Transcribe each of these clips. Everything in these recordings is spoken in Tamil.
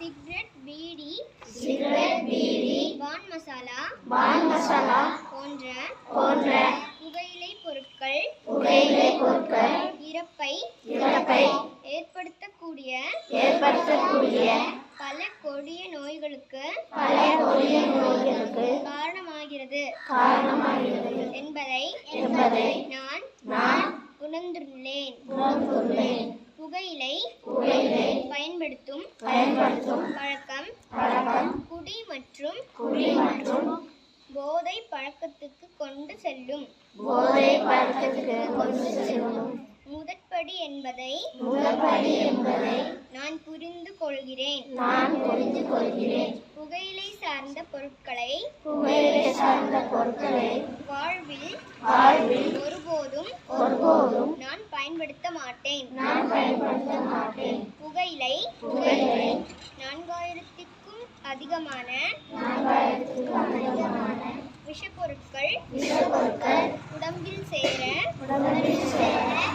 சிகரெட், பீடி, பான் மசாலா போன்ற புகையிலை பொருட்கள் இறப்பை ஏற்படுத்தக்கூடிய பல கொடிய நோய்களுக்கு காரணமாகிறது என்பதை நான் உணர்ந்துள்ளேன். புகையிலை பயன்படுத்தும் பழக்கம் குடி மற்றும் போதை பழக்கத்துக்கு கொண்டு செல்லும். முதற்படி என்பதை நான் புரிந்து கொள்கிறேன். புகையிலை சார்ந்த பொருட்களை வாழ்வில் ஒருபோதும் நான் பயன்படுத்த மாட்டேன். புகையிலை 4000க்கும் அதிகமான விஷப்பொருட்கள் உடம்பில் சேர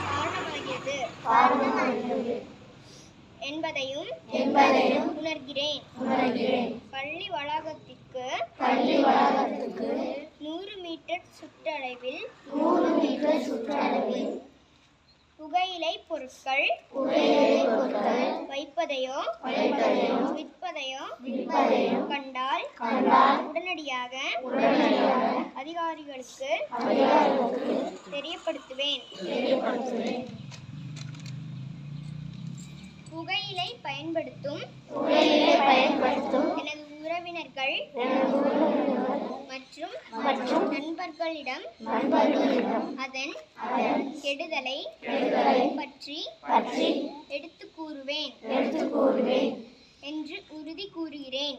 காரணமாகிறது என்பதையும் உணர்கிறேன். பள்ளி வளாகத்திற்கு 100 மீட்டர் சுற்றளவில் புகையிலை பொருட்கள் வைப்பதையோ விற்பதையோ கண்டால் உடனடியாக அதிகாரிகளுக்கு தெரியப்படுத்துவேன். புகையிலை பயன்படுத்தும் எனது உறவினர்கள் மற்றும் நண்பர்களிடம் அதன் கெடுதலை பற்றி எடுத்துக் கூறுவேன் என்று உறுதி கூறுகிறேன்.